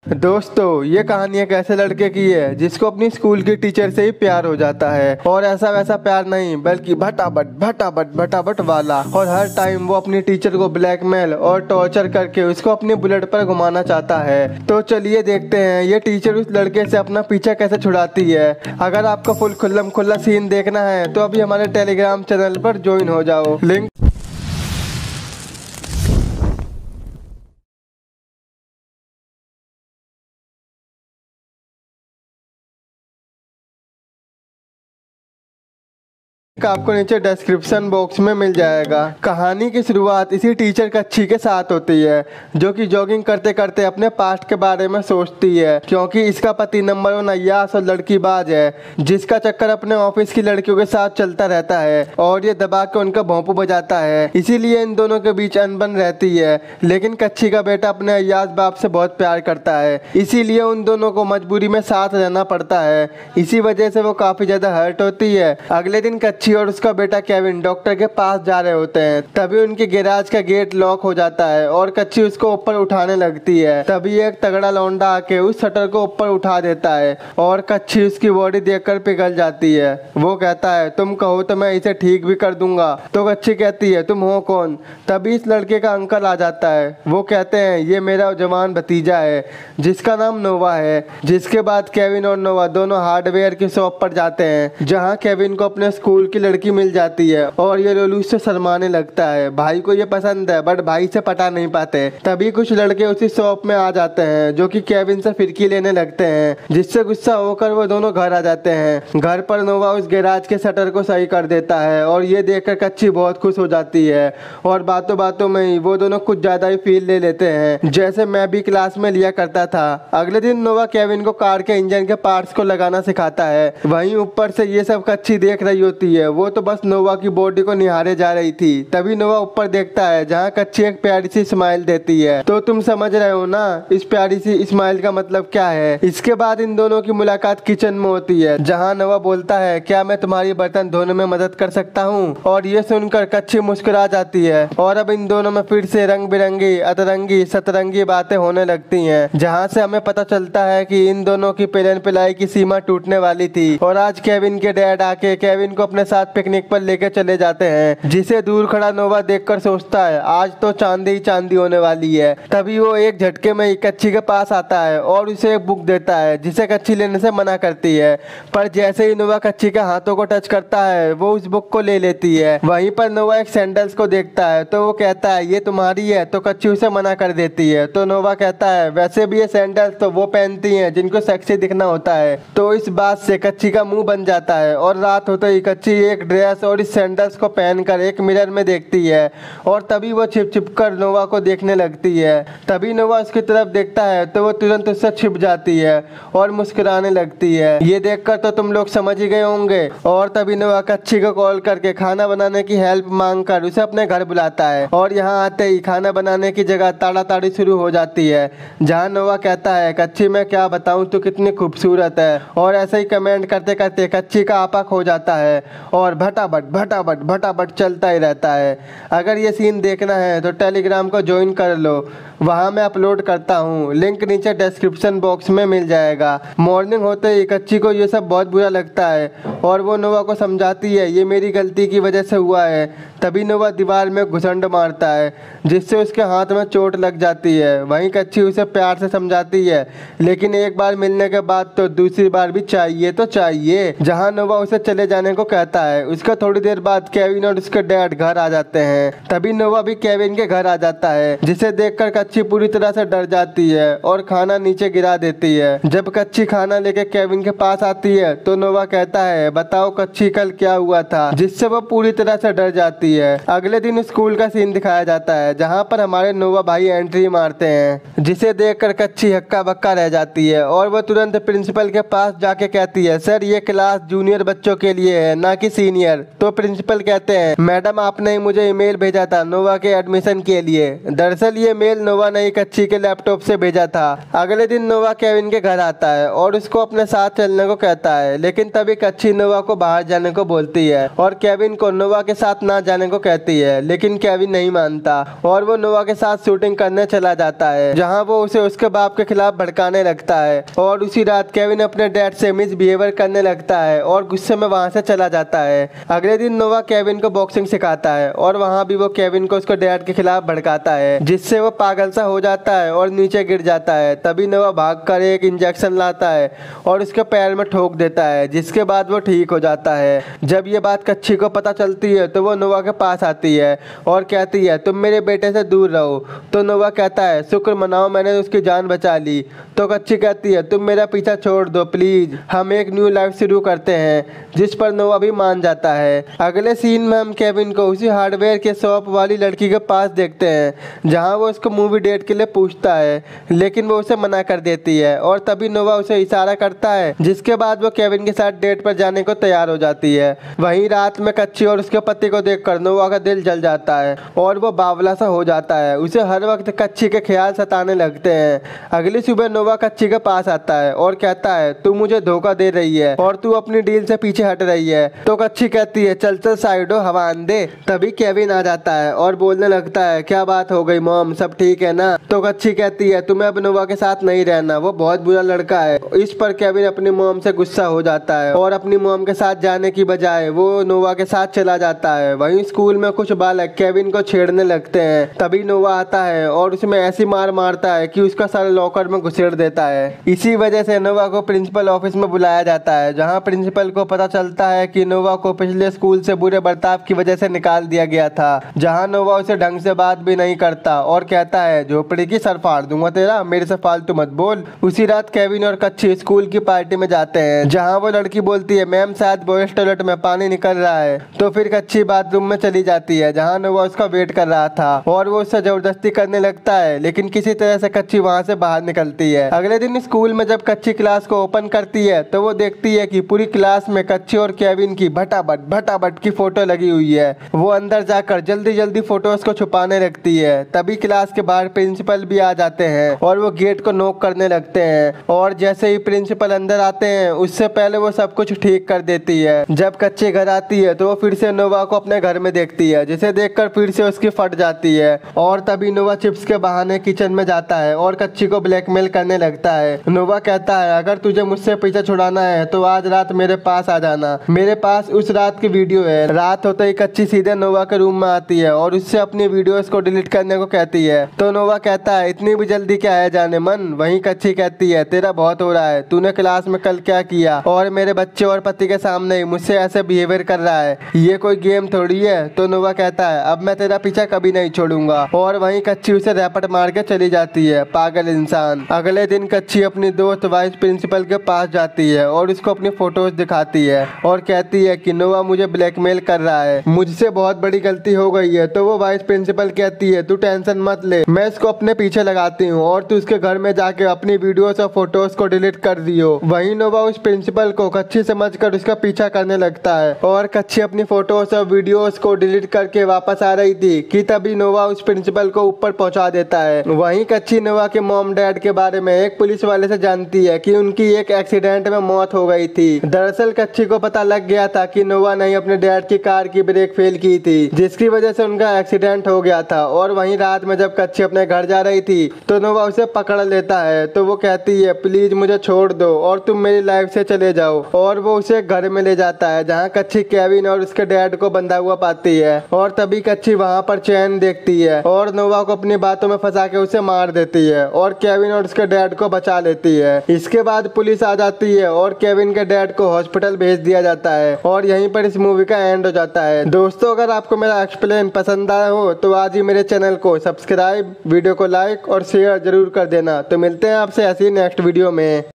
दोस्तों, ये कहानी एक ऐसे लड़के की है जिसको अपनी स्कूल की टीचर से ही प्यार हो जाता है। और ऐसा वैसा प्यार नहीं, बल्कि भटाभट भटाभट भटाभट वाला। और हर टाइम वो अपनी टीचर को ब्लैकमेल और टॉर्चर करके उसको अपनी बुलेट पर घुमाना चाहता है। तो चलिए देखते हैं ये टीचर उस लड़के से अपना पीछा कैसे छुड़ाती है। अगर आपको फुल खुल्लम खुल्ला सीन देखना है तो अभी हमारे टेलीग्राम चैनल पर ज्वाइन हो जाओ, लिंक आपको नीचे डिस्क्रिप्शन बॉक्स में मिल जाएगा। कहानी की शुरुआत इसी टीचर कच्छी के साथ होती है, जो कि जॉगिंग करते करते अपने पास्ट के बारे में सोचती है, क्योंकि इसका पति नंबर 1 अय्याश और लड़कीबाज है, जिसका चक्कर अपने ऑफिस की लड़कियों के साथ चलता रहता है और ये दबा के उनका भोंपू बजाता है। इसीलिए इन दोनों के बीच अनबन रहती है। लेकिन कच्छी का बेटा अपने अय्याश बाप से बहुत प्यार करता है, इसीलिए उन दोनों को मजबूरी में साथ रहना पड़ता है। इसी वजह से वो काफी ज्यादा हर्ट होती है। अगले दिन कच्छी और उसका बेटा केविन डॉक्टर के पास जा रहे होते हैं। तभी उनके गैराज का गेट लॉक हो जाता है और कच्छी उसको ऊपर उठाने लगती है। तभी एक तगड़ा लौंडा आके उस शटर को ऊपर उठा देता है और कच्छी उसकी बॉडी देखकर पिघल जाती है। वो कहता है, तुम कहो तो मैं इसे ठीक भी कर दूंगा। तो कच्छी कहती है, तुम हो कौन? तभी इस लड़के का अंकल आ जाता है। वो कहते हैं, ये मेरा जवान भतीजा है जिसका नाम नोवा है। जिसके बाद केविन और नोवा दोनों हार्डवेयर की शॉप पर जाते हैं, जहाँ केविन को अपने स्कूल की लड़की मिल जाती है और ये लोलू से शर्माने लगता है। भाई को ये पसंद है बट भाई से पटा नहीं पाते। तभी कुछ लड़के उसी शॉप में आ जाते हैं, जो कि केविन से फिरकी लेने लगते हैं, जिससे गुस्सा होकर वो दोनों घर आ जाते हैं। घर पर नोवा उस गैराज के शटर को सही कर देता है और ये देखकर कच्छी बहुत खुश हो जाती है। और बातों बातों में ही वो दोनों कुछ ज्यादा ही फील ले लेते हैं, जैसे मैं भी क्लास में लिया करता था। अगले दिन नोवा केविन को कार के इंजन के पार्ट्स को लगाना सिखाता है। वहीं ऊपर से ये सब कच्छी देख रही होती है। वो तो बस नोवा की बॉडी को निहारे जा रही थी। तभी नोवा ऊपर देखता है, जहाँ कच्छी एक प्यारी सी स्माइल देती है। तो तुम समझ रहे हो ना इस प्यारी सी स्माइल का मतलब क्या है। इसके बाद इन दोनों की मुलाकात किचन में होती है, जहाँ नोवा बोलता है, क्या मैं तुम्हारी बर्तन धोने में मदद कर सकता हूँ? और ये सुनकर कच्छी मुस्कुरा जाती है। और अब इन दोनों में फिर से रंग बिरंगी अतरंगी सतरंगी बातें होने लगती हैं, जहाँ से हमें पता चलता है कि इन दोनों की पिलन पिलाई की सीमा टूटने वाली थी। और आज केविन के डैड आके केविन को अपने साथ पिकनिक पर लेकर चले जाते हैं, जिसे दूर खड़ा नोवा देखकर सोचता है, आज तो चांदी ही चांदी होने वाली है। तभी वो एक झटके में ही कच्छी के पास आता है और उसे एक बुक देता है, जिसे कच्छी लेने से मना करती है। पर जैसे ही नोवा कच्छी के हाथों को टच करता है, वो उस बुक को ले लेती है। वहीं पर नोवा एक सैंडल्स को देखता है, तो वो कहता है, ये तुम्हारी है? तो कच्छी उसे मना कर देती है। तो नोवा कहता है, वैसे भी ये सैंडल्स तो वो पहनती हैं जिनको सेक्सी दिखना होता है। तो इस बात से कच्छी का मुंह बन जाता है और रात होते ही कच्छी एक ड्रेस और इस सैंडल्स को पहनकर एक मिरर में देखती है। और तभी वो छिप छिप कर नोवा को देखने लगती है। तभी नोवा उसकी तरफ देखता है तो वो तुरंत उससे छिप जाती है और मुस्कुराने लगती है। ये देखकर तो तुम लोग समझ ही गए होंगे। और तभी नोवा कच्छी को कॉल करके खाना बनाने की हेल्प मांगकर उसे अपने घर बुलाता है। और यहाँ आते ही खाना बनाने की जगह ताड़ाताड़ी शुरू हो जाती है, जहाँ नोवा कहता है, कच्छी मैं क्या बताऊँ तू कितनी खूबसूरत है। और ऐसे ही कमेंट करते करते कच्छी का आपा खो जाता है और भटाभट भटाभट भटाभट चलता ही रहता है। अगर ये सीन देखना है तो टेलीग्राम को ज्वाइन कर लो, वहाँ मैं अपलोड करता हूँ, लिंक नीचे डिस्क्रिप्शन बॉक्स में मिल जाएगा। मॉर्निंग होते ही कच्छी को ये सब बहुत बुरा लगता है और वो नोवा को समझाती है, ये मेरी गलती की वजह से हुआ है। तभी नोवा दीवार में घुसंड मारता है, जिससे उसके हाथ में चोट लग जाती है। वहीं कच्छी उसे प्यार से समझाती है, लेकिन एक बार मिलने के बाद तो दूसरी बार भी चाहिए तो चाहिए। जहाँ नोवा उसे चले जाने को कहता है, उसका थोड़ी देर बाद केविन और उसके डैड घर आ जाते हैं। तभी नोवा भी केविन के घर आ जाता है, जिसे देखकर कच्छी पूरी तरह से डर जाती है और खाना नीचे गिरा देती है। जब कच्छी खाना लेके केविन के पास आती है तो नोवा कहता है, बताओ कच्छी कल क्या हुआ था, जिससे वो पूरी तरह से डर जाती है। अगले दिन स्कूल का सीन दिखाया जाता है, जहाँ पर हमारे नोवा भाई एंट्री मारते हैं, जिसे देखकर कच्छी हक्का बक्का रह जाती है और वो तुरंत प्रिंसिपल के पास जाके कहती है, सर ये क्लास जूनियर बच्चों के लिए है, ना कि सीनियर। तो प्रिंसिपल कहते हैं, मैडम आपने ही मुझे ईमेल भेजा था नोवा के एडमिशन के लिए। दरअसल ये मेल नोवा ने कच्छी के लैपटॉप से भेजा था। अगले दिन नोवा केविन के घर आता है और उसको अपने साथ चलने को कहता है, लेकिन तभी कच्छी नोवा को बाहर जाने को बोलती है और केविन को नोवा के साथ ना जाने जाने को कहती है, लेकिन केविन नहीं मानता और वो नोवा के साथ शूटिंग करने चला जाता है, जहाँ वो उसे उसके बाप के खिलाफ भड़काने लगता है। और उसी रात केविन अपने डैड से मिसबिहेवियर करने लगता है और गुस्से में वहाँ से चला जाता है। अगले दिन नोवा केविन को बॉक्सिंग सिखाता है और वहाँ भी वो केविन को उसके डैड के खिलाफ भड़काता है, जिससे वो पागल सा हो जाता है और नीचे गिर जाता है। तभी नोवा भागकर एक इंजेक्शन लाता है और उसके पैर में ठोक देता है, जिसके बाद वो ठीक हो जाता है। जब ये बात कच्छी को पता चलती है तो वो नोवा के पास आती है और कहती है तुम मेरे बेटे से दूर रहो। तो नोवा कहता है शुक्र मनाओ मैंने उसकी जान बचा ली। तो कच्छी कहती है तुम मेरा पीछा छोड़ दो प्लीज, हम एक न्यू लाइफ शुरू करते हैं, जिस पर नोवा भी मान जाता है। अगले सीन में हम केविन को उसी हार्डवेयर के शॉप वाली लड़की के पास देखते हैं, जहां वो उसको मूवी डेट के लिए पूछता है, लेकिन वो उसे मना कर देती है और तभी नोवा उसे इशारा करता है, जिसके बाद वो केविन के साथ डेट पर जाने को तैयार हो जाती है। वहीं रात में कच्छी और उसके पति को देखकर नोवा का दिल जल जाता है और वो बावला सा हो जाता है। उसे हर वक्त कच्छी के ख्याल सताने लगते हैं। अगली सुबह नोवा कच्छी के पास आता है और कहता है तू मुझे धोखा दे रही है और तू अपनी डील से पीछे हट रही है। तो कच्छी कहती है चल चल साइड हो, हवा आन दे। तभी केविन आ जाता है और बोलने लगता है क्या बात हो गई मॉम, सब ठीक है ना। तो कच्छी कहती है तुम्हें अब नोवा के साथ नहीं रहना, वो बहुत बुरा लड़का है। इस पर केविन अपनी मॉम से गुस्सा हो जाता है और अपनी मॉम के साथ जाने की बजाय वो नोवा के साथ चला जाता है। वहीं स्कूल में कुछ बालक केविन को छेड़ने लगते हैं। तभी नोवा आता है और उसमें ऐसी मार मारता है कि उसका सर लॉकर में घुसेड़ देता है। इसी वजह से नोवा को प्रिंसिपल ऑफिस में बुलाया जाता है, जहां प्रिंसिपल को पता चलता है कि नोवा को पिछले स्कूल से बुरे बर्ताव की वजह से निकाल दिया गया था, जहां नोवा उसे ढंग से बात भी नहीं करता और कहता है झोपड़ी की सर फाड़ दूंगा तेरा, मेरे से फालतू मत बोल। उसी रात केविन और कच्छी स्कूल की पार्टी में जाते हैं, जहां वो लड़की बोलती है मैम शायद बॉयज टॉयलेट में पानी निकल रहा है। तो फिर कच्छी बाथरूम में चली जाती है, जहां नोवा उसका वेट कर रहा था और वो उससे जबरदस्ती करने लगता है, लेकिन किसी तरह से कच्छी वहां से बाहर निकलती है। अगले दिन स्कूल में जब कच्छी क्लास को ओपन करती है तो वो देखती है कि पूरी क्लास में कच्छी और केविन की भटाभट की फोटो लगी हुई है। वो अंदर जाकर जल्दी जल्दी फोटोज को छुपाने लगती है। तभी क्लास के बाहर प्रिंसिपल भी आ जाते हैं और वो गेट को नॉक करने लगते हैं और जैसे ही प्रिंसिपल अंदर आते हैं उससे पहले वो सब कुछ ठीक कर देती है। जब कच्ची घर आती है तो वो फिर से नोवा को अपने घर में देखती है, जिसे देखकर फिर से उसकी फट जाती है और तभी नोवा चिप्स के बहाने किचन में जाता है और कच्ची को ब्लैकमेल करने लगता है। नोवा कहता है अगर तुझे मुझसे पीछा छुड़ाना है तो आज रात मेरे पास आ जाना, मेरे पास उस रात की वीडियो है। रात होते ही कच्ची सीधे नोवा के रूम में आती है और उससे अपनी वीडियोस को डिलीट करने को कहती है। तो नोवा कहता है इतनी भी जल्दी क्या है जाने मन। वहीं कच्ची कहती है तेरा बहुत हो रहा है, तूने क्लास में कल क्या किया और मेरे बच्चे और पति के सामने ही मुझसे ऐसे बिहेवियर कर रहा है, ये कोई गेम थोड़ी है। तो नोवा कहता है अब मैं तेरा पीछा कभी नहीं छोड़ूंगा और वहीं कच्ची उसे रैपट मार के चली जाती है, पागल इंसान। अगले दिन कच्ची अपनी दोस्त वाइस प्रिंसिपल के पास जाती है और उसको अपनी फोटोज दिखाती है और कहती है कि नोवा मुझे ब्लैकमेल कर रहा है, मुझसे बहुत बड़ी गलती हो गई है। तो वो वाइस प्रिंसिपल कहती है तू टेंशन मत ले, मैं इसको अपने पीछे लगाती हूँ और तू उसके घर में जाके अपनी वीडियोस और फोटोज को डिलीट कर दियो। वहीं नोवा उस प्रिंसिपल को कच्ची समझकर उसका पीछा करने लगता है और कच्ची अपनी फोटोज और वीडियोस को डिलीट करके वापस आ रही थी कि तभी नोवा उस प्रिंसिपल को ऊपर पहुंचा देता है। वहीं कच्ची नोवा के मॉम डैड के बारे में एक पुलिस वाले से जानती है कि उनकी एक एक्सीडेंट में मौत हो गई थी। दरअसल कच्ची को पता लग गया था कि नोवा ने अपने डैड की कार की ब्रेक फेल की थी, जिसकी वजह से उनका एक्सीडेंट हो गया था। और वहीं रात में जब कच्ची अपने घर जा रही थी तो नोवा उसे पकड़ लेता है। तो वो कहती है प्लीज मुझे छोड़ दो और तुम मेरी लाइफ से चले जाओ, और वो उसे घर में ले जाता है जहाँ कच्ची केविन और उसके डैड को बंधा हुआ पाती है। और तभी कच्ची वहाँ पर चैन देखती है और नोवा को अपनी बातों में फंसा के उसे मार देती है और केविन और उसके डैड को बचा लेती है। इसके बाद पुलिस आ जाती है और केविन के डैड को हॉस्पिटल भेज दिया जाता है और यहीं पर इस मूवी का एंड हो जाता है। दोस्तों अगर आपको मेरा एक्सप्लेन पसंद आया हो तो आज ही मेरे चैनल को सब्सक्राइब, वीडियो को लाइक और शेयर जरूर कर देना। तो मिलते हैं आपसे ऐसी नेक्स्ट वीडियो में।